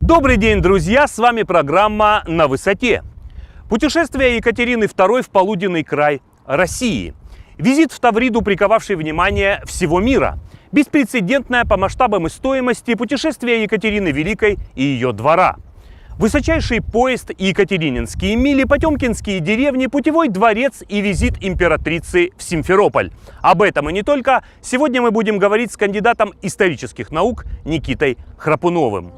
Добрый день, друзья! С вами программа «На высоте». Путешествие Екатерины II в полуденный край России. Визит в Тавриду, приковавший внимание всего мира. Беспрецедентное по масштабам и стоимости путешествие Екатерины Великой и ее двора. Высочайший поезд, екатерининские мили, потемкинские деревни, путевой дворец и визит императрицы в Симферополь. Об этом и не только. Сегодня мы будем говорить с кандидатом исторических наук Никитой Храпуновым.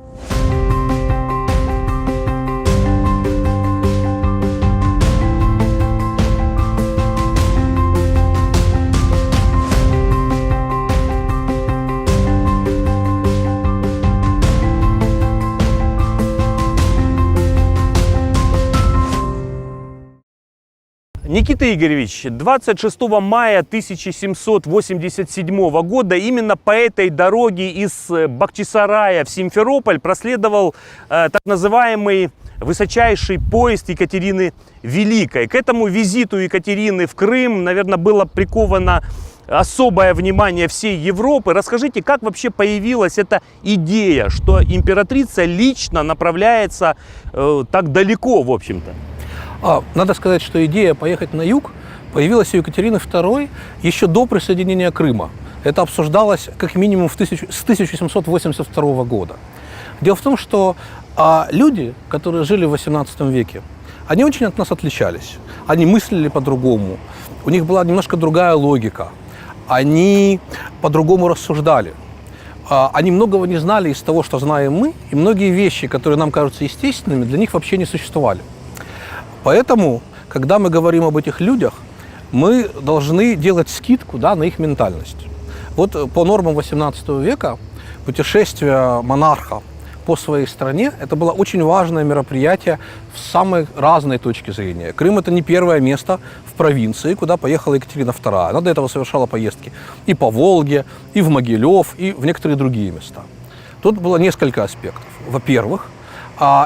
Никита Игоревич, 26 мая 1787 года именно по этой дороге из Бахчисарая в Симферополь проследовал так называемый высочайший поезд Екатерины Великой. К этому визиту Екатерины в Крым, наверное, было приковано особое внимание всей Европы. Расскажите, как вообще появилась эта идея, что императрица лично направляется так далеко, в общем-то? Надо сказать, что идея поехать на юг появилась у Екатерины II еще до присоединения Крыма. Это обсуждалось как минимум с 1782 года. Дело в том, что люди, которые жили в XVIII веке, они очень от нас отличались. Они мыслили по-другому, у них была немножко другая логика, они по-другому рассуждали. Они многого не знали из того, что знаем мы, и многие вещи, которые нам кажутся естественными, для них вообще не существовали. Поэтому, когда мы говорим об этих людях, мы должны делать скидку, на их ментальность. Вот по нормам XVIII века путешествие монарха по своей стране – это было очень важное мероприятие в самой разной точке зрения. Крым – это не первое место в провинции, куда поехала Екатерина II. Она до этого совершала поездки и по Волге, и в Могилев, и в некоторые другие места. Тут было несколько аспектов. Во-первых,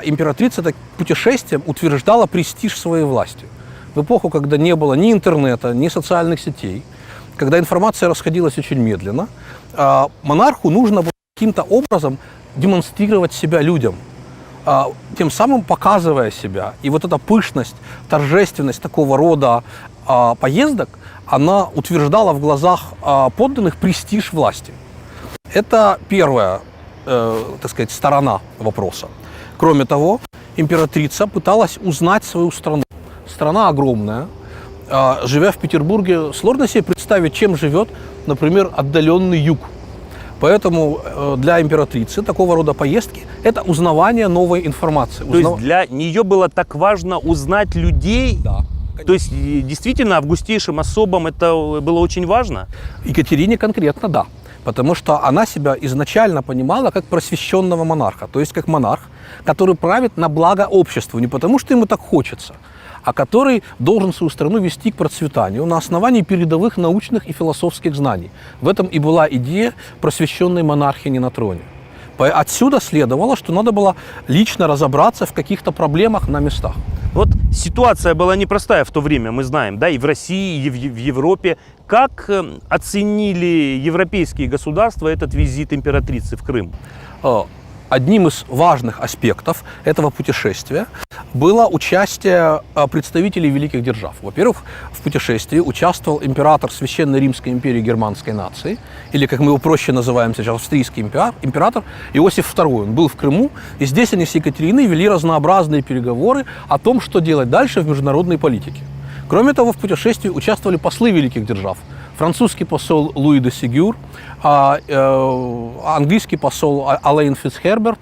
императрица путешествием утверждала престиж своей власти. В эпоху, когда не было ни интернета, ни социальных сетей, когда информация расходилась очень медленно, монарху нужно было каким-то образом демонстрировать себя людям, тем самым показывая себя. И вот эта пышность, торжественность такого рода поездок, она утверждала в глазах подданных престиж власти. Это первая, сторона вопроса. Кроме того, императрица пыталась узнать свою страну. Страна огромная. Живя в Петербурге, сложно себе представить, чем живет, например, отдаленный юг. Поэтому для императрицы такого рода поездки – это узнавание новой информации. То есть для нее было так важно узнать людей? Да. То есть действительно августейшим особам это было очень важно? Екатерине конкретно да. Потому что она себя изначально понимала как просвещенного монарха, то есть как монарх, который правит на благо обществу, не потому что ему так хочется, а который должен свою страну вести к процветанию на основании передовых научных и философских знаний. В этом и была идея просвещенной монархини на троне. Отсюда следовало, что надо было лично разобраться в каких-то проблемах на местах. Вот ситуация была непростая в то время, мы знаем, и в России, и в Европе. Как оценили европейские государства этот визит императрицы в Крым? Одним из важных аспектов этого путешествия было участие представителей великих держав. Во-первых, в путешествии участвовал император Священной Римской империи германской нации, или, как мы его проще называем сейчас, австрийский император Иосиф II. Он был в Крыму, и здесь они с Екатериной вели разнообразные переговоры о том, что делать дальше в международной политике. Кроме того, в путешествии участвовали послы великих держав. Французский посол Луи де Сигюр, английский посол Алейн Фицхерберт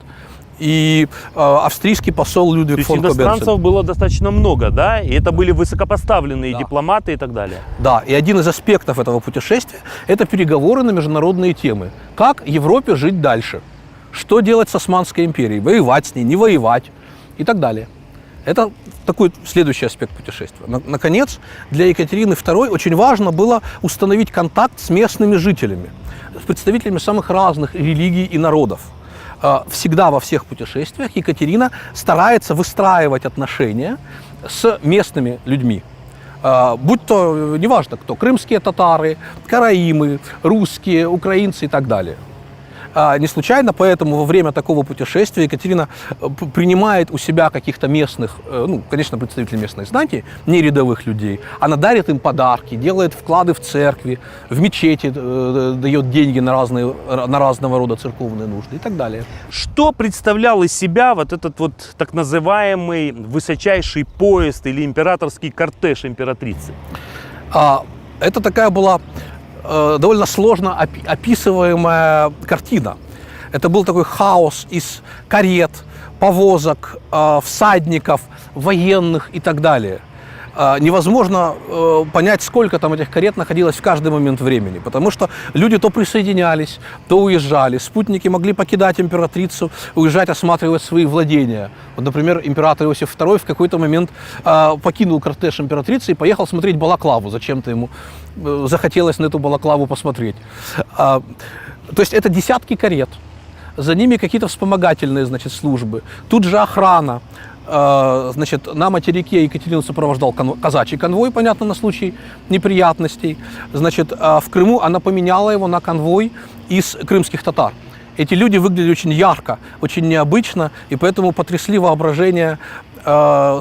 и австрийский посол Людвиг фон Кобенцен. Иностранцев было достаточно много, и это были высокопоставленные дипломаты и так далее. Да, и один из аспектов этого путешествия – это переговоры на международные темы. Как Европе жить дальше? Что делать с Османской империей? Воевать с ней, не воевать и так далее. Это такой следующий аспект путешествия. Наконец, для Екатерины II очень важно было установить контакт с местными жителями, с представителями самых разных религий и народов. Всегда во всех путешествиях Екатерина старается выстраивать отношения с местными людьми. Будь то, неважно кто, крымские татары, караимы, русские, украинцы и так далее. Не случайно, поэтому во время такого путешествия Екатерина принимает у себя каких-то местных, ну, конечно, представителей местной знати, не рядовых людей. Она дарит им подарки, делает вклады в церкви, в мечети, дает деньги на разного рода церковные нужды и так далее. Что представлял из себя вот этот вот так называемый высочайший поезд или императорский кортеж императрицы? Это такая была довольно сложно описываемая картина. Это был такой хаос из карет, повозок, всадников, военных и так далее. Невозможно понять, сколько там этих карет находилось в каждый момент времени, потому что люди то присоединялись, то уезжали. Спутники могли покидать императрицу, уезжать, осматривать свои владения. Вот, например, император Иосиф II в какой-то момент покинул кортеж императрицы и поехал смотреть балаклаву. Зачем-то ему захотелось на эту балаклаву посмотреть. То есть это десятки карет, за ними какие-то вспомогательные, значит, службы. Тут же охрана. Значит, на материке Екатерину сопровождал казачий конвой, понятно, на случай неприятностей. Значит, в Крыму она поменяла его на конвой из крымских татар. Эти люди выглядели очень ярко, очень необычно, и поэтому потрясли воображение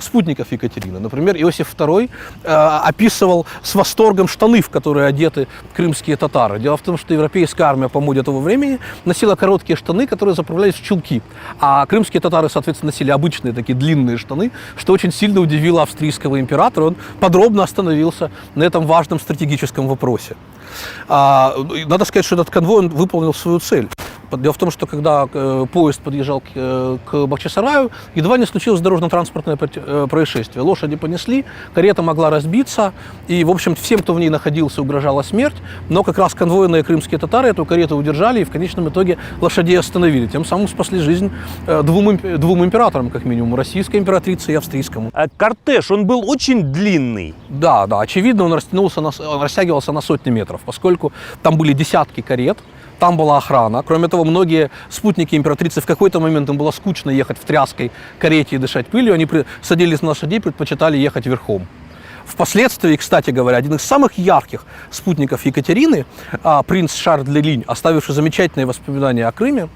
спутников Екатерины. Например, Иосиф II описывал с восторгом штаны, в которые одеты крымские татары. Дело в том, что европейская армия по моде того времени носила короткие штаны, которые заправлялись в чулки. А крымские татары, соответственно, носили обычные такие длинные штаны, что очень сильно удивило австрийского императора. Он подробно остановился на этом важном стратегическом вопросе. Надо сказать, что этот конвой выполнил свою цель. Дело в том, что когда поезд подъезжал к Бахчисараю, едва не случилось дорожно-транспортное происшествие. Лошади понесли, карета могла разбиться, и, в общем, всем, кто в ней находился, угрожала смерть. Но как раз конвойные крымские татары эту карету удержали и в конечном итоге лошадей остановили. Тем самым спасли жизнь двум императорам, как минимум, российской императрице и австрийскому. Кортеж, он был очень длинный. Да, очевидно, он растягивался на сотни метров, поскольку там были десятки карет. Там была охрана. Кроме того, многие спутники императрицы в какой-то момент им было скучно ехать в тряской карете и дышать пылью. Они садились на лошадей, предпочитали ехать верхом. Впоследствии, кстати говоря, один из самых ярких спутников Екатерины, принц Шарль де Линь, оставивший замечательные воспоминания о Крыме,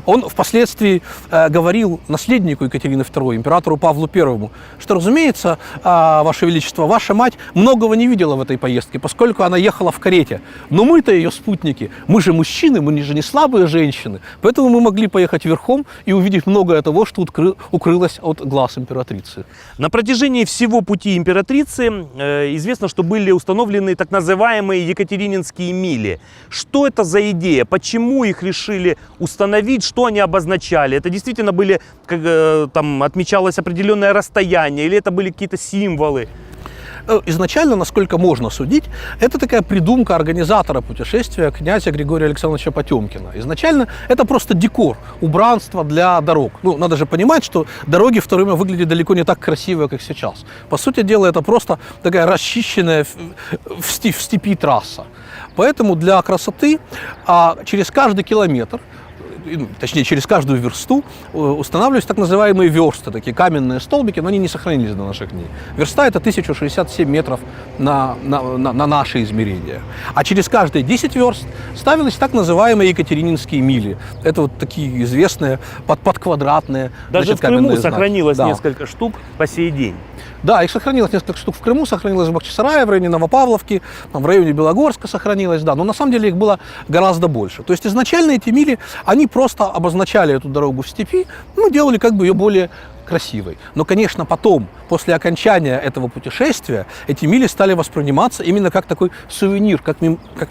он впоследствии говорил наследнику Екатерины II, императору Павлу I, что, разумеется, Ваше Величество, ваша мать многого не видела в этой поездке, поскольку она ехала в карете. Но мы-то ее спутники, мы же мужчины, мы же не слабые женщины, поэтому мы могли поехать верхом и увидеть многое того, что укрылось от глаз императрицы. На протяжении всего пути императрицы известно, что были установлены так называемые екатерининские мили. Что это за идея? Почему их решили установить? Что они обозначали? Это действительно были, там отмечалось определенное расстояние, или это были какие-то символы? Изначально, насколько можно судить, это такая придумка организатора путешествия князя Григория Александровича Потемкина. Изначально это просто декор, убранство для дорог. Ну, надо же понимать, что дороги в то время выглядят далеко не так красиво, как сейчас. По сути дела, это просто такая расчищенная в степи трасса. Поэтому для красоты через каждый километр, точнее, через каждую версту устанавливались так называемые версты, такие каменные столбики, но они не сохранились до наших дней. Верста – это 1067 метров на наши измерения. А через каждые 10 верст ставились так называемые екатерининские мили. Это вот такие известные подквадратные, даже в Крыму сохранилось несколько штук по сей день. Да, их сохранилось несколько штук в Крыму, сохранилось в Бахчисарае, в районе Новопавловки, в районе Белогорска сохранилось, да, но на самом деле их было гораздо больше. То есть изначально эти мили, они просто обозначали эту дорогу в степи, делали как бы ее более красивой. Но, конечно, потом, после окончания этого путешествия, эти мили стали восприниматься именно как такой сувенир, как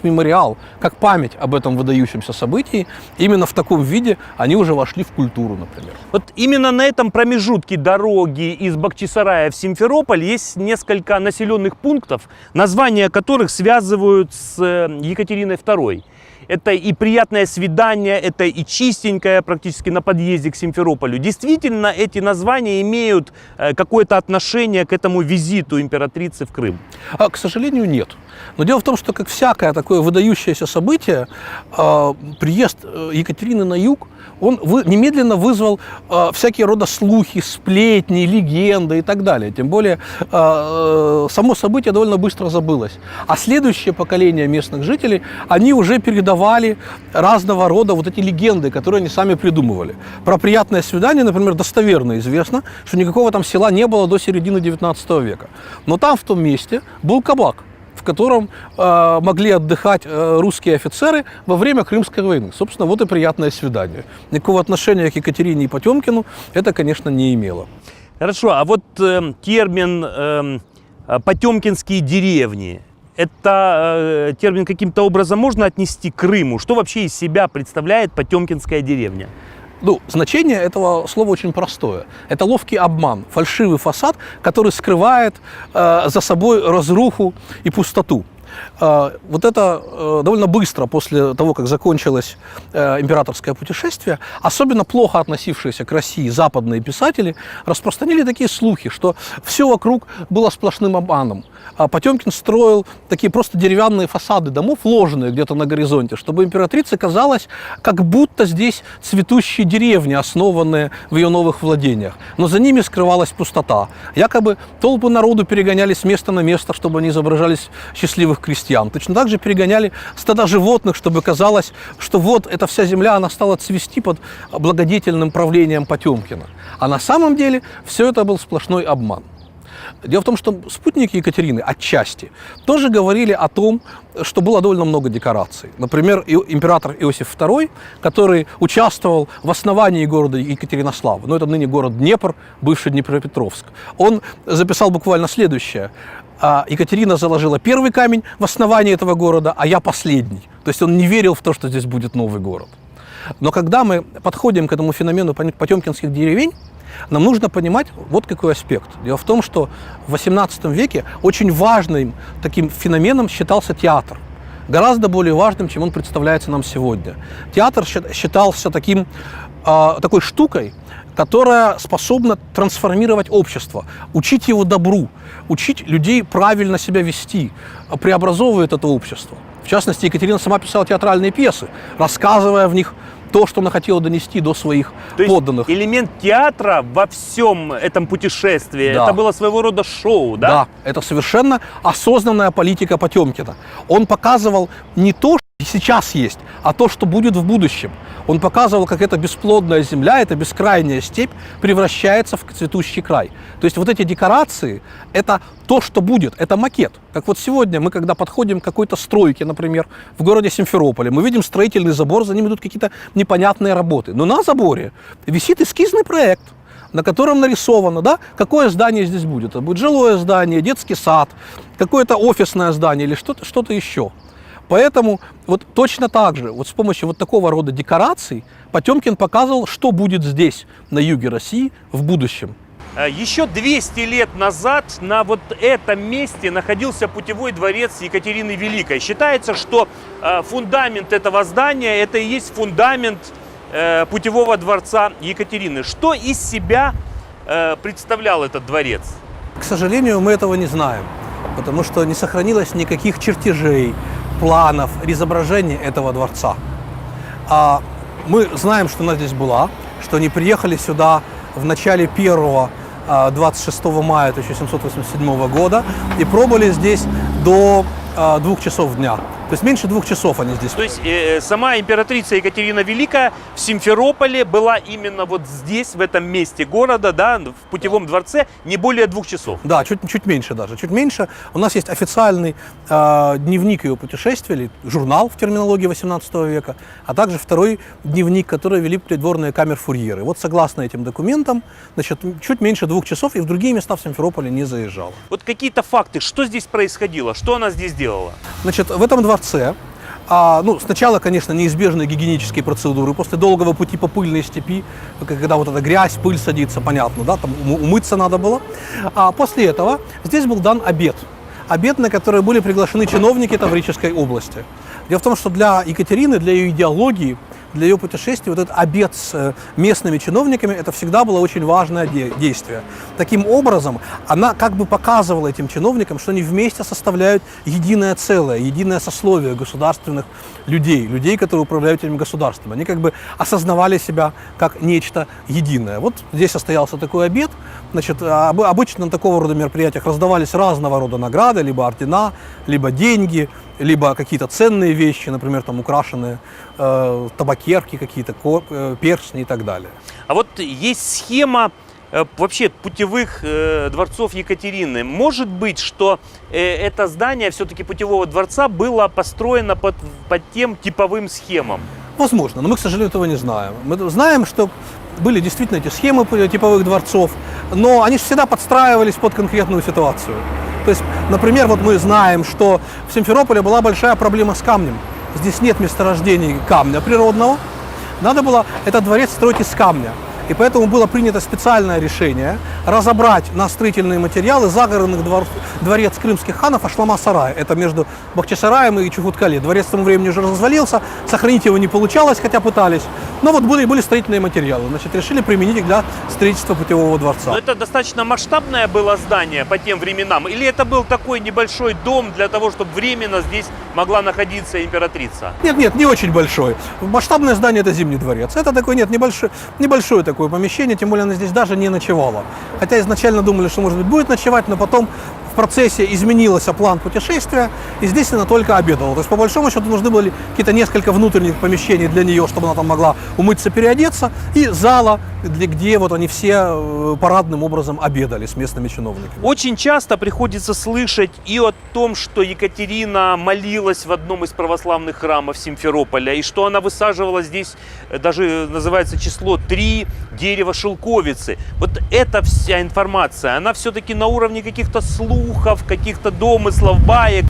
мемориал, как память об этом выдающемся событии. Именно в таком виде они уже вошли в культуру, например. Вот именно на этом промежутке дороги из Бахчисарая в Симферополь есть несколько населенных пунктов, названия которых связывают с Екатериной II. Это и приятное свидание, это и чистенькое практически на подъезде к Симферополю. Действительно, эти названия имеют какое-то отношение к этому визиту императрицы в Крым? К сожалению, нет. Но дело в том, что как всякое такое выдающееся событие, приезд Екатерины на юг, он немедленно вызвал всякие рода слухи, сплетни, легенды и так далее. Тем более, само событие довольно быстро забылось. А следующее поколение местных жителей, они уже передавали создавали разного рода вот эти легенды, которые они сами придумывали. Про приятное свидание, например, достоверно известно, что никакого там села не было до середины 19 века. Но там, в том месте, был кабак, в котором могли отдыхать русские офицеры во время Крымской войны. Собственно, вот и приятное свидание. Никакого отношения к Екатерине и Потемкину это, конечно, не имело. Хорошо, а вот термин «потемкинские деревни», это термин каким-то образом можно отнести к Крыму? Что вообще из себя представляет потемкинская деревня? Ну, значение этого слова очень простое. Это ловкий обман, фальшивый фасад, который скрывает за собой разруху и пустоту. Вот это довольно быстро после того, как закончилось императорское путешествие, особенно плохо относившиеся к России западные писатели распространили такие слухи, что все вокруг было сплошным обманом. Потемкин строил такие просто деревянные фасады домов, ложные где-то на горизонте, чтобы императрице казалось, как будто здесь цветущие деревни, основанные в ее новых владениях. Но за ними скрывалась пустота. Якобы толпы народу перегоняли с места на место, чтобы они изображались счастливых крестьян. Точно так же перегоняли стада животных, чтобы казалось, что вот эта вся земля, она стала цвести под благодетельным правлением Потемкина. А на самом деле все это был сплошной обман. Дело в том, что спутники Екатерины отчасти тоже говорили о том, что было довольно много декораций. Например, император Иосиф II, который участвовал в основании города Екатеринослава, но это ныне город Днепр, бывший Днепропетровск, он записал буквально следующее. Екатерина заложила первый камень в основании этого города, а я последний. То есть он не верил в то, что здесь будет новый город. Но когда мы подходим к этому феномену потемкинских деревень, нам нужно понимать вот какой аспект. Дело в том, что в XVIII веке очень важным таким феноменом считался театр. Гораздо более важным, чем он представляется нам сегодня. Театр считался такой штукой, которая способна трансформировать общество, учить его добру, учить людей правильно себя вести, преобразовывает это общество. В частности, Екатерина сама писала театральные пьесы, рассказывая в них то, что она хотела донести до своих подданных. То есть элемент театра во всем этом путешествии, да. Это было своего рода шоу, да? Да, это совершенно осознанная политика Потемкина. Он показывал не то, что сейчас есть, а то, что будет в будущем. Он показывал, как эта бесплодная земля, эта бескрайняя степь превращается в цветущий край. То есть вот эти декорации – это то, что будет, это макет. Как вот сегодня мы, когда подходим к какой-то стройке, например, в городе Симферополе, мы видим строительный забор, за ним идут какие-то непонятные работы. Но на заборе висит эскизный проект, на котором нарисовано, да, какое здание здесь будет. Это будет жилое здание, детский сад, какое-то офисное здание или что-то еще. Поэтому вот точно так же, вот с помощью вот такого рода декораций Потемкин показывал, что будет здесь, на юге России, в будущем. Еще 200 лет назад на вот этом месте находился путевой дворец Екатерины Великой. Считается, что фундамент этого здания – это и есть фундамент путевого дворца Екатерины. Что из себя представлял этот дворец? К сожалению, мы этого не знаем, потому что не сохранилось никаких чертежей, планов, изображений этого дворца. Мы знаем, что она здесь была, что они приехали сюда в начале 26 мая 1787 года и пробыли здесь до 2 часов дня. То есть меньше 2 часов они здесь. То есть сама императрица Екатерина Великая в Симферополе была именно вот здесь, в этом месте города, да, в путевом дворце, не более 2 часов. Да, чуть меньше даже, чуть меньше. У нас есть официальный дневник ее путешествия, или журнал в терминологии 18 века, а также второй дневник, который вели придворные камер-фурьеры. Вот согласно этим документам, значит, чуть меньше 2 часов и в другие места в Симферополе не заезжала. Вот какие-то факты, что здесь происходило, что она здесь делала? Значит, в этом дворце сначала, конечно, неизбежные гигиенические процедуры. После долгого пути по пыльной степи, когда вот эта грязь, пыль садится, понятно, да, там умыться надо было. А после этого здесь был дан обед. Обед, на который были приглашены чиновники Таврической области. Дело в том, что для Екатерины, для ее идеологии, для ее путешествий, вот этот обед с местными чиновниками, это всегда было очень важное действие. Таким образом, она как бы показывала этим чиновникам, что они вместе составляют единое целое, единое сословие государственных людей, которые управляют этим государством. Они как бы осознавали себя как нечто единое. Вот здесь состоялся такой обед, Значит, обычно на такого рода мероприятиях раздавались разного рода награды, либо ордена, либо деньги, либо какие-то ценные вещи, например, там украшенные табакерки какие-то, перстни и так далее. А вот есть схема вообще путевых дворцов Екатерины. Может быть, что это здание все-таки путевого дворца было построено под тем типовым схемам? Возможно, но мы, к сожалению, этого не знаем. Мы знаем, что были действительно эти схемы типовых дворцов, но они же всегда подстраивались под конкретную ситуацию. То есть, например, вот мы знаем, что в Симферополе была большая проблема с камнем. Здесь нет месторождений камня природного. Надо было этот дворец строить из камня. И поэтому было принято специальное решение разобрать на строительные материалы загородный дворец крымских ханов Ашлама-Сарай. Это между Бахчисараем и Чукуткале. Дворец к тому времени уже развалился, сохранить его не получалось, хотя пытались. Но вот были строительные материалы. Значит, решили применить их для строительства путевого дворца. Но это достаточно масштабное было здание по тем временам? Или это был такой небольшой дом для того, чтобы временно здесь могла находиться императрица? Нет, не очень большой. Масштабное здание – это Зимний дворец. Это такой, небольшое такое помещение, тем более она здесь даже не ночевала. Хотя изначально думали, что, может быть, будет ночевать, но потом в процессе изменился план путешествия, и здесь она только обедала. То есть, по большому счету, нужны были какие-то несколько внутренних помещений для нее, чтобы она там могла умыться, переодеться, и зала, где вот они все парадным образом обедали с местными чиновниками. Очень часто приходится слышать и о том, что Екатерина молилась в одном из православных храмов Симферополя, и что она высаживала здесь, даже называется число 3 дерева шелковицы. Вот эта вся информация, она все-таки на уровне каких-то слухов, каких-то домыслов, баек?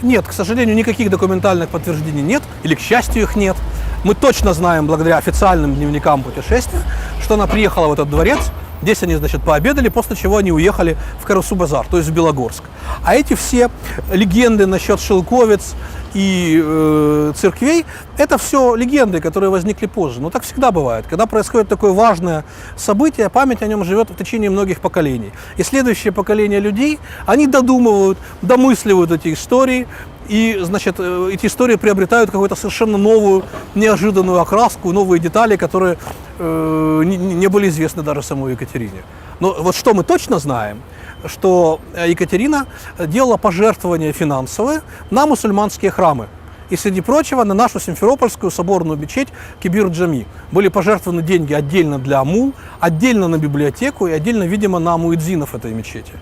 Нет, к сожалению, никаких документальных подтверждений нет, или, к счастью, их нет. Мы точно знаем, благодаря официальным дневникам путешествия, что она приехала в этот дворец. Здесь они, значит, пообедали, после чего они уехали в Карасу-Базар, то есть в Белогорск. А эти все легенды насчет шелковиц и церквей, это все легенды, которые возникли позже. Но так всегда бывает. Когда происходит такое важное событие, память о нем живет в течение многих поколений. И следующее поколение людей, они додумывают, домысливают эти истории, и, значит, эти истории приобретают какую-то совершенно новую, неожиданную окраску, новые детали, которые не были известны даже самой Екатерине. Но вот что мы точно знаем, что Екатерина делала пожертвования финансовые на мусульманские храмы. И, среди прочего, на нашу Симферопольскую соборную мечеть Кибир-Джами были пожертвованы деньги отдельно для Амул, отдельно на библиотеку и отдельно, видимо, на муэдзинов этой мечети.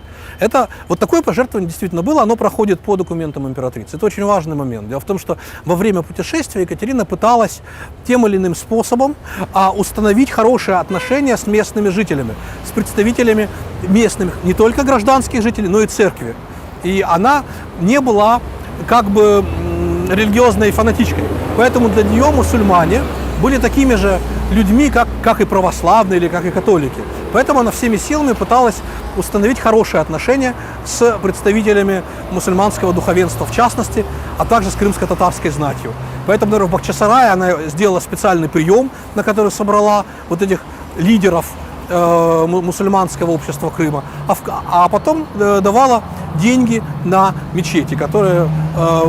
Это, вот такое пожертвование действительно было, оно проходит по документам императрицы. Это очень важный момент. Дело в том, что во время путешествия Екатерина пыталась тем или иным способом установить хорошие отношения с местными жителями, с представителями местных, не только гражданских жителей, но и церкви. И она не была как бы религиозной фанатичкой. Поэтому для нее мусульмане были такими же людьми, как и православные или как и католики. Поэтому она всеми силами пыталась установить хорошие отношения с представителями мусульманского духовенства в частности, а также с крымско-татарской знатью. Поэтому, например, в Бахчисарае она сделала специальный прием, на который собрала вот этих лидеров мусульманского общества Крыма, а потом давала деньги на мечети, которые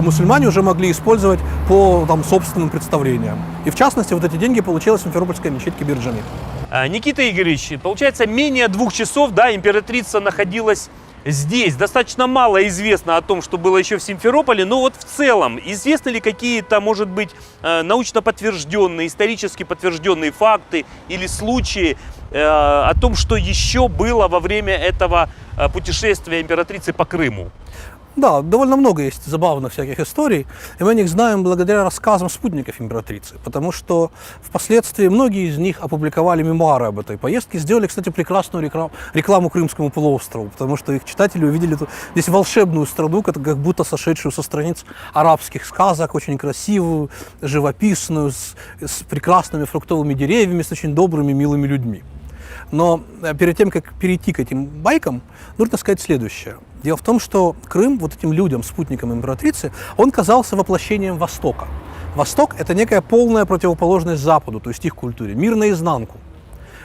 мусульмане уже могли использовать по собственным представлениям. И в частности, вот эти деньги получила Симферопольская мечеть Кибир-Джами. Никита Игоревич, получается, менее 2 часов, да, императрица находилась здесь. Достаточно мало известно о том, что было еще в Симферополе, но вот в целом, известны ли какие-то, может быть, научно подтвержденные, исторически подтвержденные факты или случаи о том, что еще было во время этого путешествия императрицы по Крыму? Да, довольно много есть забавных всяких историй, и мы о них знаем благодаря рассказам спутников императрицы, потому что впоследствии многие из них опубликовали мемуары об этой поездке, сделали, кстати, прекрасную рекламу Крымскому полуострову, потому что их читатели увидели здесь волшебную страну, как будто сошедшую со страниц арабских сказок, очень красивую, живописную, с прекрасными фруктовыми деревьями, с очень добрыми, милыми людьми. Но перед тем, как перейти к этим байкам, нужно сказать следующее. Дело в том, что Крым вот этим людям, спутникам императрицы, он казался воплощением Востока. Восток – это некая полная противоположность Западу, то есть их культуре, мир наизнанку.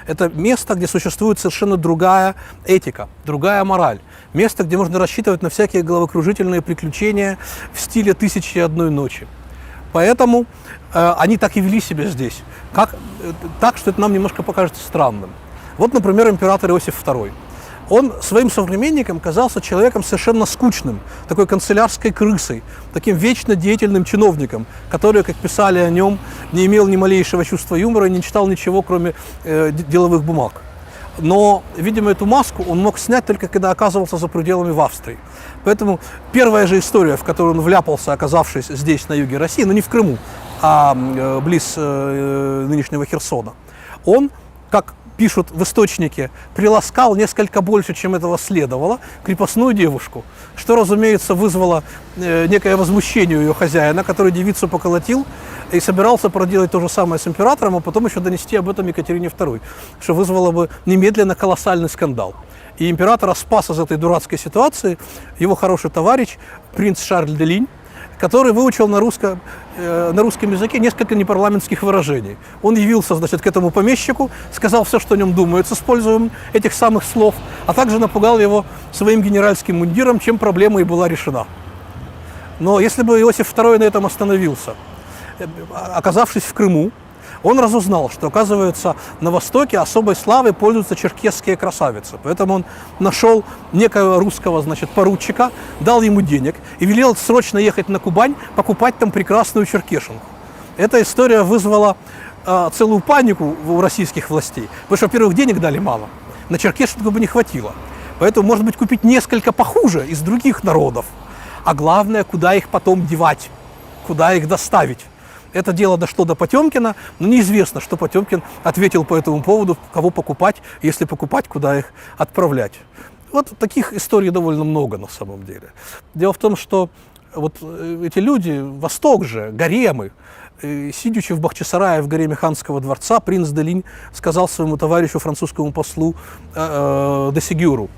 Это место, где существует совершенно другая этика, другая мораль. Место, где можно рассчитывать на всякие головокружительные приключения в стиле «Тысячи и одной ночи». Поэтому они так и вели себя здесь, так, что это нам немножко покажется странным. Вот, например, император Иосиф II. Он своим современникам казался человеком совершенно скучным, такой канцелярской крысой, таким вечно деятельным чиновником, который, как писали о нем, не имел ни малейшего чувства юмора и не читал ничего, кроме деловых бумаг. Но, видимо, эту маску он мог снять только когда оказывался за пределами в Австрии. Поэтому первая же история, в которую он вляпался, оказавшись здесь, на юге России, но не в Крыму, а близ нынешнего Херсона, он, как пишут в источнике, приласкал несколько больше, чем этого следовало, крепостную девушку, что, разумеется, вызвало некое возмущение у ее хозяина, который девицу поколотил и собирался проделать то же самое с императором, а потом еще донести об этом Екатерине II, что вызвало бы немедленно колоссальный скандал. И императора спас из этой дурацкой ситуации его хороший товарищ, принц Шарль де Линь, который выучил на русском языке несколько непарламентских выражений. Он явился, значит, к этому помещику, сказал все, что о нем думает, с использованием этих самых слов, а также напугал его своим генеральским мундиром, чем проблема и была решена. Но если бы Иосиф II на этом остановился, оказавшись в Крыму, он разузнал, что, оказывается, на Востоке особой славой пользуются черкесские красавицы. Поэтому он нашел некого русского, значит, поручика, дал ему денег и велел срочно ехать на Кубань, покупать там прекрасную черкешенку. Эта история вызвала целую панику у российских властей. Потому что, во-первых, денег дали мало, на черкешенку бы не хватило. Поэтому, может быть, купить несколько похуже из других народов. А главное, куда их потом девать, куда их доставить. Это дело дошло до Потемкина, но неизвестно, что Потемкин ответил по этому поводу, кого покупать, если покупать, куда их отправлять. Вот таких историй довольно много на самом деле. Дело в том, что вот эти люди, Восток же, гаремы, сидячи в Бахчисарае в гареме ханского дворца, принц де Линь сказал своему товарищу, французскому послу де Сегюру: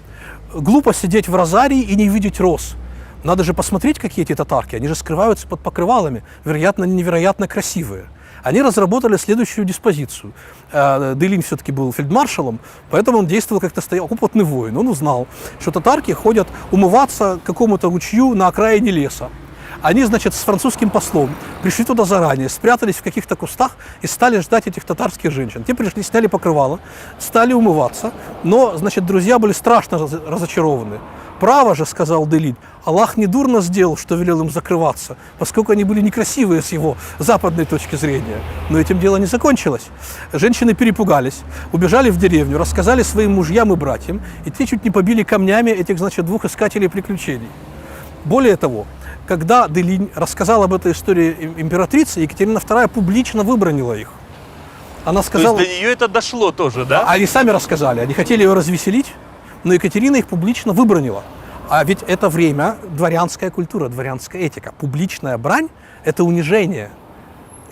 «Глупо сидеть в розарии и не видеть роз. Надо же посмотреть, какие эти татарки, они же скрываются под покрывалами, вероятно, они невероятно красивые». Они разработали следующую диспозицию. Де Линь все-таки был фельдмаршалом, поэтому он действовал как опытный воин. Он узнал, что татарки ходят умываться к какому-то ручью на окраине леса. Они, значит, с французским послом пришли туда заранее, спрятались в каких-то кустах и стали ждать этих татарских женщин. Те пришли, сняли покрывало, стали умываться, но, значит, друзья были страшно разочарованы. «Право же, — сказал де Линь, — Аллах недурно сделал, что велел им закрываться, поскольку они были некрасивые с его западной точки зрения». Но этим дело не закончилось. Женщины перепугались, убежали в деревню, рассказали своим мужьям и братьям, и те чуть не побили камнями этих, значит, двух искателей приключений. Более того, когда де Линь рассказал об этой истории императрице, Екатерина II публично выбранила их. Она сказала... То есть до нее это дошло тоже, да? Они сами рассказали, они хотели ее развеселить, но Екатерина их публично выбранила. А ведь это время дворянская культура, дворянская этика. Публичная брань – это унижение.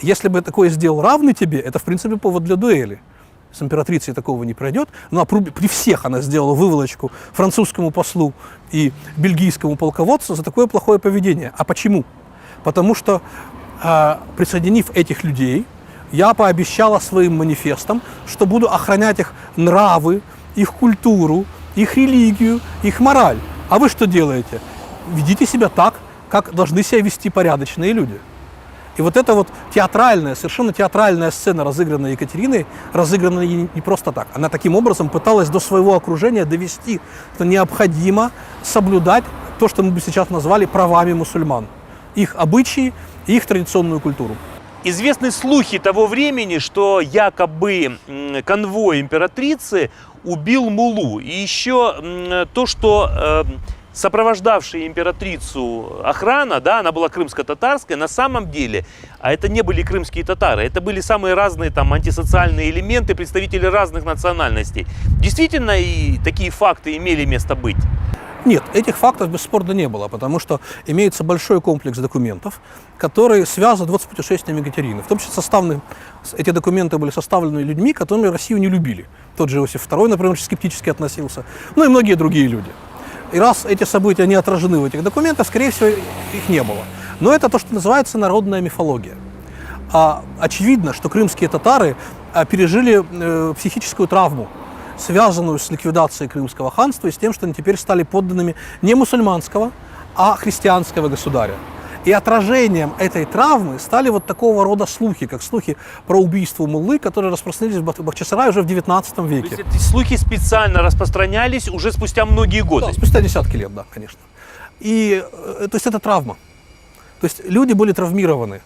Если бы такое сделал равный тебе, это, в принципе, повод для дуэли. С императрицей такого не пройдет. Но при всех она сделала выволочку французскому послу и бельгийскому полководцу за такое плохое поведение. А почему? Потому что, присоединив этих людей, я пообещала своим манифестам, что буду охранять их нравы, их культуру, их религию, их мораль. А вы что делаете? Ведите себя так, как должны себя вести порядочные люди. И вот эта вот театральная, совершенно театральная сцена, разыгранная Екатериной, разыграна не просто так. Она таким образом пыталась до своего окружения довести, что необходимо соблюдать то, что мы бы сейчас назвали правами мусульман. Их обычаи и их традиционную культуру. Известны слухи того времени, что якобы конвой императрицы убил муллу. И еще то, что сопровождавшая императрицу охрана, да, она была крымско-татарская, на самом деле, а это не были крымские татары, это были самые разные там антисоциальные элементы, представители разных национальностей. Действительно, и такие факты имели место быть? Нет, этих фактов бесспорно не было, потому что имеется большой комплекс документов, которые связаны вот с путешествиями Екатерины. В том числе эти документы были составлены людьми, которые Россию не любили. Тот же Иосиф II, например, очень скептически относился, ну и многие другие люди. И раз эти события не отражены в этих документах, скорее всего, их не было. Но это то, что называется народная мифология. Очевидно, что крымские татары пережили психическую травму, связанную с ликвидацией Крымского ханства и с тем, что они теперь стали подданными не мусульманского, а христианского государя. И отражением этой травмы стали вот такого рода слухи, как слухи про убийство муллы, которые распространились в Бахчисарае уже в 19 То веке. есть эти слухи специально распространялись уже спустя многие годы. Да, спустя десятки лет, да, конечно. И, то есть это травма. То есть люди были травмированы.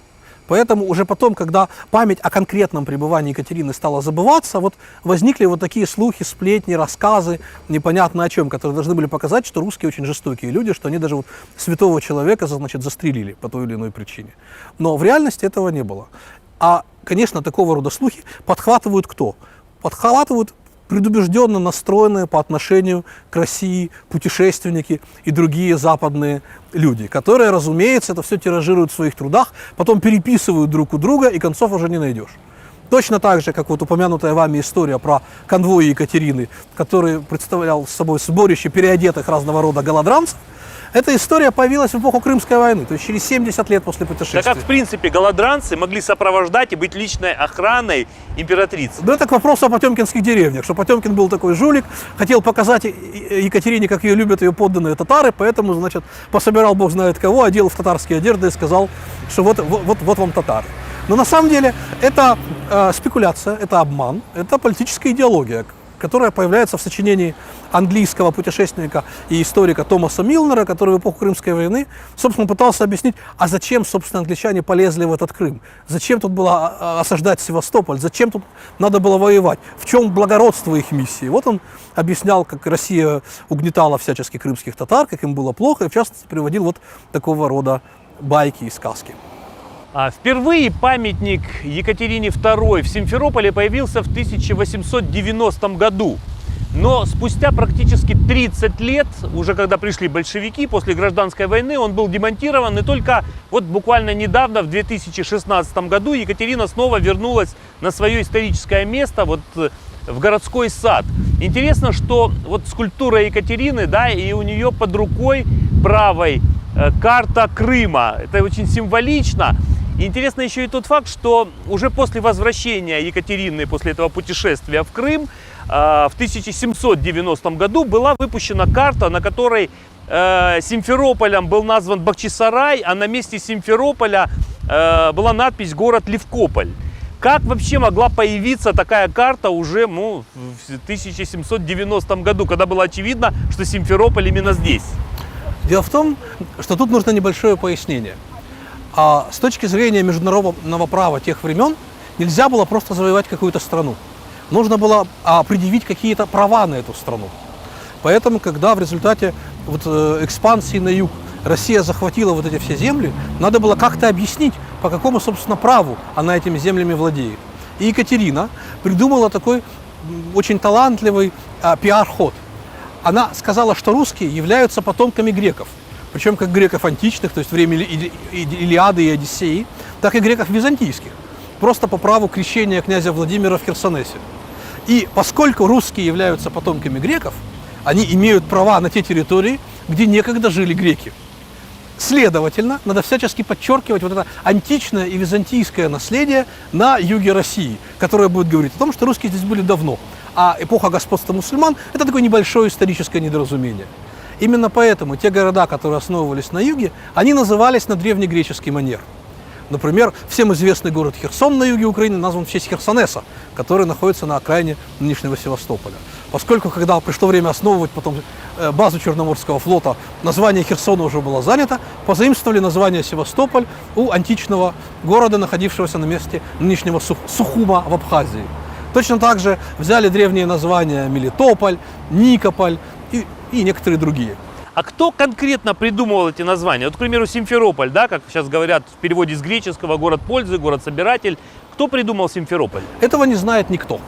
Поэтому уже потом, когда память о конкретном пребывании Екатерины стала забываться, вот возникли вот такие слухи, сплетни, рассказы, непонятно о чем, которые должны были показать, что русские очень жестокие люди, что они даже вот святого человека, значит, застрелили по той или иной причине. Но в реальности этого не было. А, конечно, такого рода слухи подхватывают кто? Подхватывают предубежденно настроенные по отношению к России путешественники и другие западные люди, которые, разумеется, это все тиражируют в своих трудах, потом переписывают друг у друга, и концов уже не найдешь. Точно так же, как вот упомянутая вами история про конвой Екатерины, который представлял собой сборище переодетых разного рода голодранцев, эта история появилась в эпоху Крымской войны, то есть через 70 лет после путешествия. Да как, в принципе, голодранцы могли сопровождать и быть личной охраной императрицы? Да это к вопросу о потемкинских деревнях, что Потемкин был такой жулик, хотел показать Екатерине, как ее любят ее подданные татары, поэтому, значит, пособирал бог знает кого, одел в татарские одежды и сказал, что вот вам татары. Но на самом деле это спекуляция, это обман, это политическая идеология, которая появляется в сочинении английского путешественника и историка Томаса Милнера, который в эпоху Крымской войны, собственно, пытался объяснить, а зачем, собственно, англичане полезли в этот Крым, зачем тут было осаждать Севастополь, зачем тут надо было воевать, в чем благородство их миссии. Вот он объяснял, как Россия угнетала всячески крымских татар, как им было плохо, и в частности приводил вот такого рода байки и сказки. Впервые памятник Екатерине II в Симферополе появился в 1890 году. Но спустя практически 30 лет, уже когда пришли большевики, после гражданской войны, он был демонтирован. И только вот буквально недавно, в 2016 году, Екатерина снова вернулась на свое историческое место, вот в городской сад. Интересно, что вот скульптура Екатерины, да, и у нее под рукой правой карта Крыма. Это очень символично. И интересно еще и тот факт, что уже после возвращения Екатерины, после этого путешествия в Крым, в 1790 году была выпущена карта, на которой Симферополем был назван Бахчисарай, а на месте Симферополя была надпись «Город Левкополь». Как вообще могла появиться такая карта уже в 1790 году, когда было очевидно, что Симферополь именно здесь? Дело в том, что тут нужно небольшое пояснение. А с точки зрения международного права тех времен нельзя было просто завоевать какую-то страну. Нужно было предъявить какие-то права на эту страну. Поэтому, когда в результате экспансии на юг Россия захватила вот эти все земли, надо было как-то объяснить, по какому, собственно, праву она этими землями владеет. И Екатерина придумала такой очень талантливый пиар-ход. Она сказала, что русские являются потомками греков. Причем как греков античных, то есть время Илиады и Одиссеи, так и греков византийских. Просто по праву крещения князя Владимира в Херсонесе. И поскольку русские являются потомками греков, они имеют права на те территории, где некогда жили греки. Следовательно, надо всячески подчеркивать вот это античное и византийское наследие на юге России, которое будет говорить о том, что русские здесь были давно, а эпоха господства мусульман – это такое небольшое историческое недоразумение. Именно поэтому те города, которые основывались на юге, они назывались на древнегреческий манер. Например, всем известный город Херсон на юге Украины назван в честь Херсонеса, который находится на окраине нынешнего Севастополя. Поскольку, когда пришло время основывать потом базу Черноморского флота, название Херсона уже было занято, позаимствовали название Севастополь у античного города, находившегося на месте нынешнего Сухума в Абхазии. Точно так же взяли древние названия Мелитополь, Никополь и некоторые другие. А кто конкретно придумывал эти названия? Вот, к примеру, Симферополь, да, как сейчас говорят в переводе с греческого, город пользы, город-собиратель. Кто придумал Симферополь? Этого не знает никто.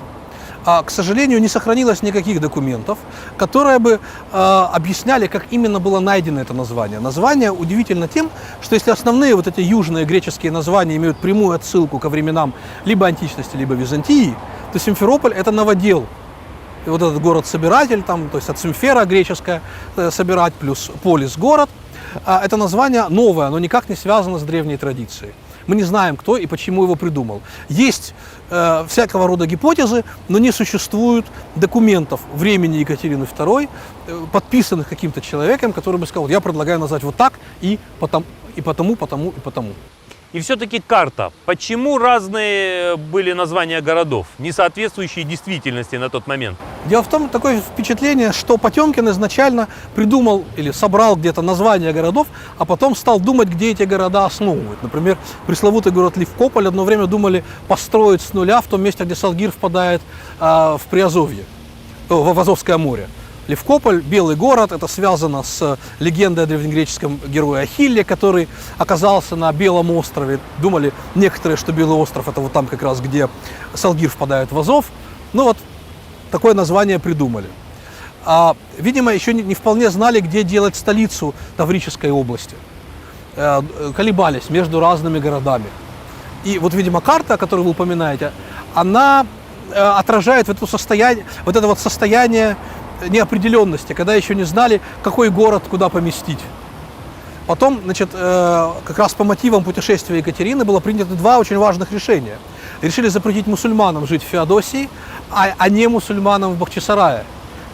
К сожалению, не сохранилось никаких документов, которые бы объясняли, как именно было найдено это название. Название удивительно тем, что если основные вот эти южные греческие названия имеют прямую отсылку ко временам либо античности, либо Византии, то Симферополь – это новодел. И вот этот город-собиратель, там, то есть от симфера греческое собирать, плюс полис город, это название новое, оно никак не связано с древней традицией. Мы не знаем, кто и почему его придумал. Есть всякого рода гипотезы, но не существует документов времени Екатерины II, подписанных каким-то человеком, который бы сказал, я предлагаю назвать вот так и и потому, потому и потому. И все-таки карта. Почему разные были названия городов, не соответствующие действительности на тот момент? Дело в том, такое впечатление, что Потемкин изначально придумал или собрал где-то названия городов, а потом стал думать, где эти города основывать. Например, пресловутый город Левкополь одно время думали построить с нуля в том месте, где Салгир впадает в Приазовье, в Азовское море. Левкополь, белый город, это связано с легендой о древнегреческом герое Ахилле, который оказался на Белом острове. Думали некоторые, что Белый остров это вот там как раз, где Салгир впадает в Азов. Ну вот, такое название придумали. Видимо, еще не вполне знали, где делать столицу Таврической области. Колебались между разными городами. И вот, видимо, карта, которую вы упоминаете, она отражает вот это состояние неопределенности, когда еще не знали, какой город куда поместить. Потом, значит, как раз по мотивам путешествия Екатерины было принято два очень важных решения. Решили запретить мусульманам жить в Феодосии, а не мусульманам в Бахчисарае.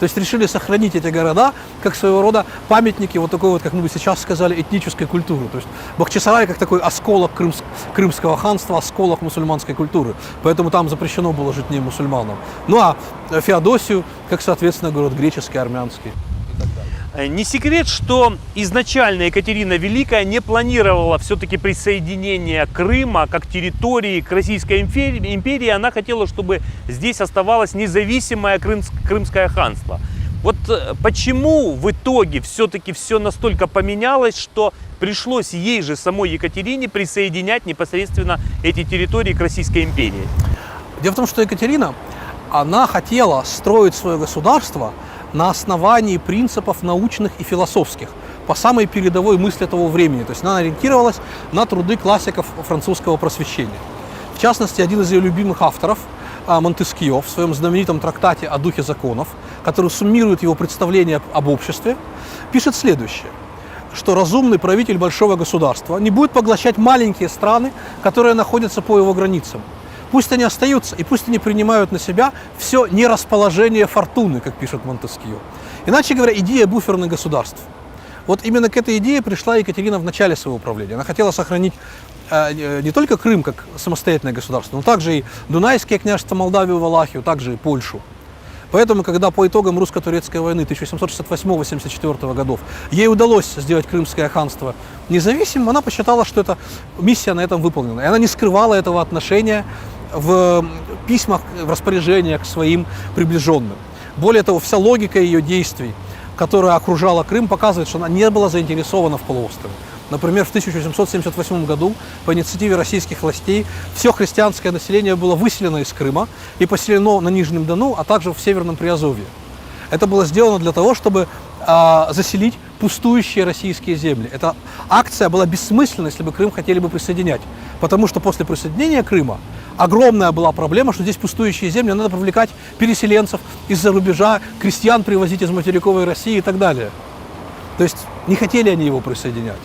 То есть решили сохранить эти города как своего рода памятники вот такой вот, как мы бы сейчас сказали, этнической культуры. То есть Бахчисарай как такой осколок крымского ханства, осколок мусульманской культуры. Поэтому там запрещено было жить не мусульманам. Ну а Феодосию как, соответственно, город греческий, армянский. Не секрет, что изначально Екатерина Великая не планировала все-таки присоединение Крыма как территории к Российской империи. Она хотела, чтобы здесь оставалось независимое Крымское ханство. Вот почему в итоге все-таки все настолько поменялось, что пришлось ей же, самой Екатерине, присоединять непосредственно эти территории к Российской империи? Дело в том, что Екатерина, она хотела строить свое государство на основании принципов научных и философских, по самой передовой мысли того времени. То есть она ориентировалась на труды классиков французского просвещения. В частности, один из ее любимых авторов, Монтескье, в своем знаменитом трактате о духе законов, который суммирует его представления об обществе, пишет следующее, что разумный правитель большого государства не будет поглощать маленькие страны, которые находятся по его границам. Пусть они остаются, и пусть они принимают на себя все нерасположение фортуны, как пишет Монтескье. Иначе говоря, идея буферных государств. Вот именно к этой идее пришла Екатерина в начале своего правления. Она хотела сохранить не только Крым как самостоятельное государство, но также и Дунайское княжество, Молдавию, Валахию, также и Польшу. Поэтому, когда по итогам русско-турецкой войны 1768-74 годов ей удалось сделать Крымское ханство независимым, она посчитала, что эта миссия на этом выполнена. И она не скрывала этого отношения в письмах, в распоряжениях к своим приближенным. Более того, вся логика ее действий, которая окружала Крым, показывает, что она не была заинтересована в полуострове. Например, в 1878 году по инициативе российских властей все христианское население было выселено из Крыма и поселено на Нижнем Дону, а также в Северном Приазовье. Это было сделано для того, чтобы заселить пустующие российские земли. Эта акция была бессмысленна, если бы Крым хотели бы присоединять. Потому что после присоединения Крыма огромная была проблема, что здесь пустующие земли, надо привлекать переселенцев из-за рубежа, крестьян привозить из материковой России и так далее. То есть не хотели они его присоединять.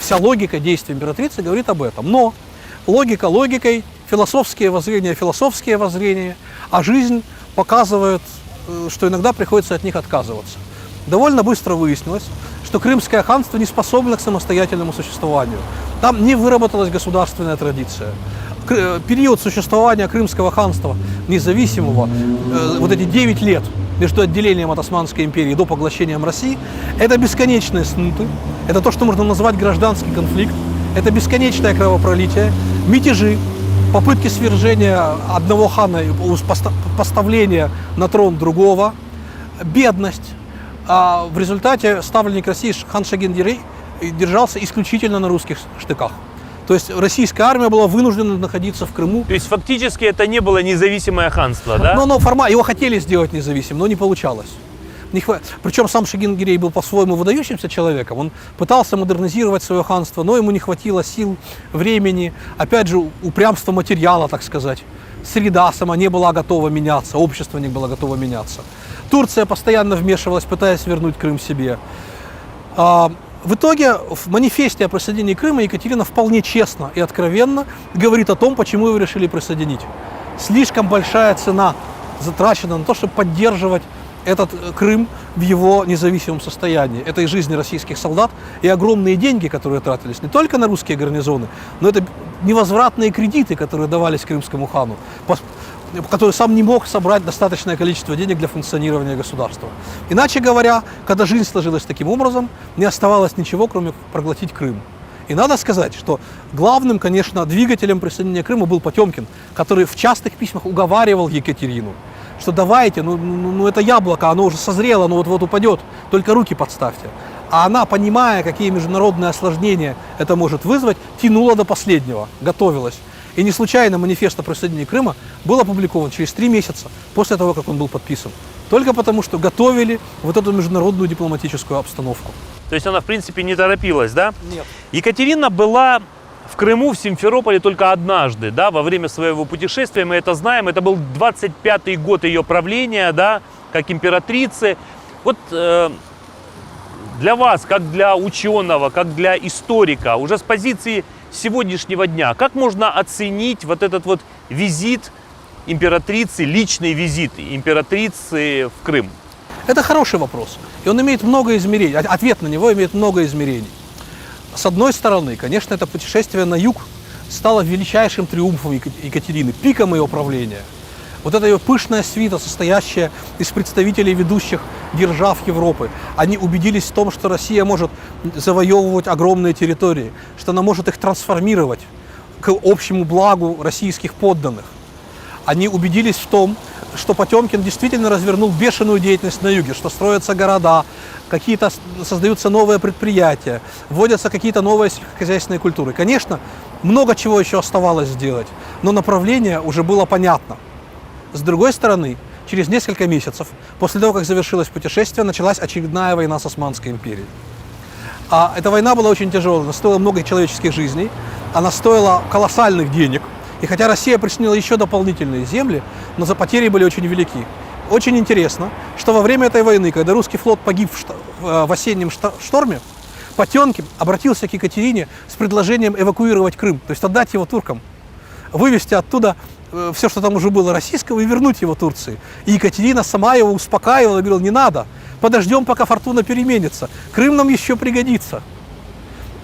Вся логика действий императрицы говорит об этом. Но логика логикой, философские воззрения, а жизнь показывает, что иногда приходится от них отказываться. Довольно быстро выяснилось, что Крымское ханство не способно к самостоятельному существованию. Там не выработалась государственная традиция. Период существования Крымского ханства независимого, вот эти 9 лет между отделением от Османской империи до поглощением России, это бесконечные смуты, это то, что можно назвать гражданский конфликт, это бесконечное кровопролитие, мятежи, попытки свержения одного хана, поставления на трон другого, бедность. А в результате ставленник России хан Шагин-Гирей держался исключительно на русских штыках. То есть российская армия была вынуждена находиться в Крыму. То есть фактически это не было независимое ханство, да? Но его хотели сделать независимым, но не получалось. Причем сам Шагин-Гирей был по-своему выдающимся человеком. Он пытался модернизировать свое ханство, но ему не хватило сил, времени, опять же, упрямства материала, так сказать. Среда сама не была готова меняться, общество не было готово меняться. Турция постоянно вмешивалась, пытаясь вернуть Крым себе. В итоге в манифесте о присоединении Крыма Екатерина вполне честно и откровенно говорит о том, почему его решили присоединить. Слишком большая цена затрачена на то, чтобы поддерживать этот Крым в его независимом состоянии. Это и жизни российских солдат, и огромные деньги, которые тратились не только на русские гарнизоны, но это невозвратные кредиты, которые давались крымскому хану, который сам не мог собрать достаточное количество денег для функционирования государства. Иначе говоря, когда жизнь сложилась таким образом, не оставалось ничего, кроме проглотить Крым. И надо сказать, что главным, конечно, двигателем присоединения Крыма был Потемкин, который в частых письмах уговаривал Екатерину, что давайте, это яблоко, оно уже созрело, оно вот-вот упадет, только руки подставьте. А она, понимая, какие международные осложнения это может вызвать, тянула до последнего, готовилась. И не случайно манифест о присоединении Крыма был опубликован через 3 месяца после того, как он был подписан. Только потому, что готовили вот эту международную дипломатическую обстановку. То есть она, в принципе, не торопилась, да? Нет. Екатерина была в Крыму, в Симферополе только однажды, да, во время своего путешествия, мы это знаем, это был 25-й год ее правления, да, как императрицы. Вот для вас, как для ученого, как для историка, уже с позиции сегодняшнего дня, как можно оценить вот этот вот визит императрицы, личный визит императрицы в Крым? Это хороший вопрос, и он имеет много измерений, ответ на него имеет много измерений. С одной стороны, конечно, это путешествие на юг стало величайшим триумфом Екатерины, пиком ее правления. Вот эта ее пышная свита, состоящая из представителей ведущих держав Европы, они убедились в том, что Россия может завоевывать огромные территории, что она может их трансформировать к общему благу российских подданных. Они убедились в том, что Потемкин действительно развернул бешеную деятельность на юге, что строятся города, какие-то создаются новые предприятия, вводятся какие-то новые сельскохозяйственные культуры. Конечно, много чего еще оставалось сделать, но направление уже было понятно. С другой стороны, через несколько месяцев, после того, как завершилось путешествие, началась очередная война с Османской империей. Эта война была очень тяжелая, она стоила много человеческих жизней, она стоила колоссальных денег. И хотя Россия присоединила еще дополнительные земли, но за потери были очень велики. Очень интересно, что во время этой войны, когда русский флот погиб в осеннем шторме, Потемкин обратился к Екатерине с предложением эвакуировать Крым, то есть отдать его туркам, вывести оттуда все, что там уже было российского, и вернуть его Турции. И Екатерина сама его успокаивала, говорила: не надо, подождем, пока фортуна переменится, Крым нам еще пригодится.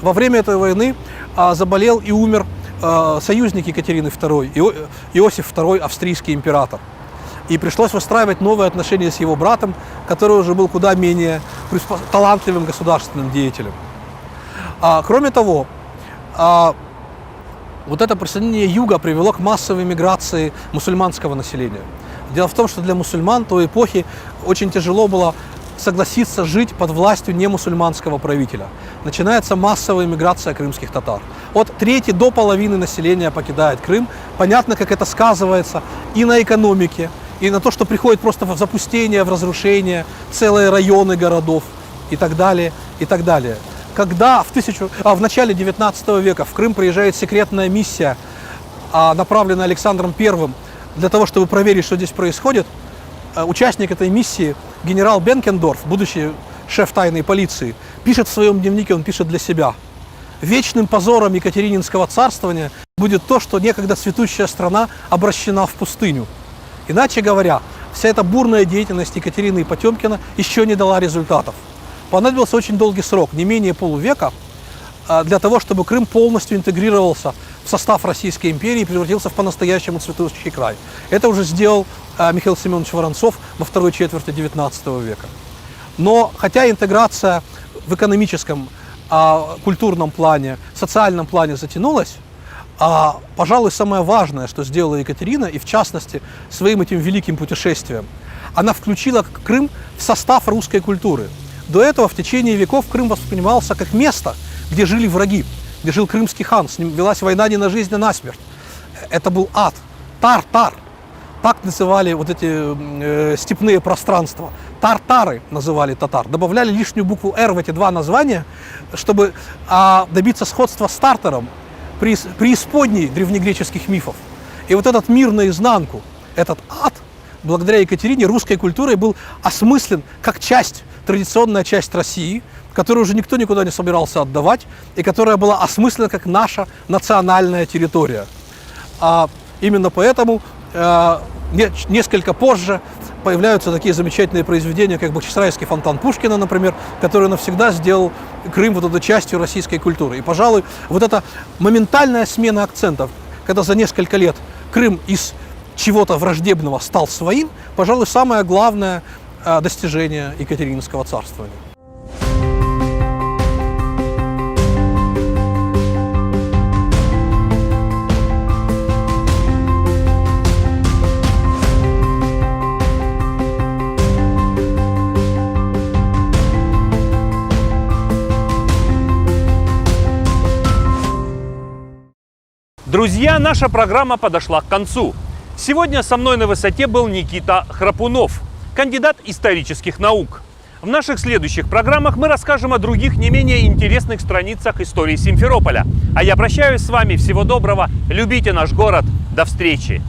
Во время этой войны заболел и умер союзник Екатерины II, Иосиф II, австрийский император. И пришлось выстраивать новые отношения с его братом, который уже был куда менее талантливым государственным деятелем. Кроме того, вот это присоединение юга привело к массовой миграции мусульманского населения. Дело в том, что для мусульман той эпохи очень тяжело было согласиться жить под властью немусульманского правителя. Начинается массовая миграция крымских татар. От трети до половины населения покидает Крым. Понятно, как это сказывается и на экономике, и на то, что приходит просто в запустение, в разрушение целые районы городов и так далее, и так далее. Когда в начале 19 века в Крым приезжает секретная миссия, направленная Александром I для того, чтобы проверить, что здесь происходит, участник этой миссии, генерал Бенкендорф, будущий шеф тайной полиции, пишет в своем дневнике, он пишет для себя: вечным позором Екатерининского царствования будет то, что некогда цветущая страна обращена в пустыню. Иначе говоря, вся эта бурная деятельность Екатерины и Потемкина еще не дала результатов. Понадобился очень долгий срок, не менее полувека, для того, чтобы Крым полностью интегрировался в состав Российской империи и превратился в по-настоящему цветущий край. Это уже сделал Михаил Семенович Воронцов во второй четверти XIX века. Но хотя интеграция в экономическом, культурном плане, социальном плане затянулась, пожалуй, самое важное, что сделала Екатерина, и в частности своим этим великим путешествием, она включила Крым в состав русской культуры. До этого в течение веков Крым воспринимался как место, где жили враги, где жил крымский хан, с ним велась война не на жизнь, а на смерть. Это был ад, тар-тар. Так называли вот эти степные пространства. Тартары называли татар. Добавляли лишнюю букву «Р» в эти два названия, чтобы добиться сходства с Тартаром, преисподней древнегреческих мифов. И вот этот мир наизнанку, этот ад, благодаря Екатерине, русской культурой был осмыслен как часть, традиционная часть России, которую уже никто никуда не собирался отдавать, и которая была осмыслена как наша национальная территория. Именно поэтому несколько позже появляются такие замечательные произведения, как Бахчисарайский фонтан Пушкина, например, который навсегда сделал Крым вот этой частью российской культуры. И, пожалуй, вот эта моментальная смена акцентов, когда за несколько лет Крым из чего-то враждебного стал своим, пожалуй, самое главное достижение Екатерининского царствования. Друзья, наша программа подошла к концу. Сегодня со мной на высоте был Никита Храпунов, кандидат исторических наук. В наших следующих программах мы расскажем о других не менее интересных страницах истории Симферополя. А я прощаюсь с вами. Всего доброго. Любите наш город. До встречи.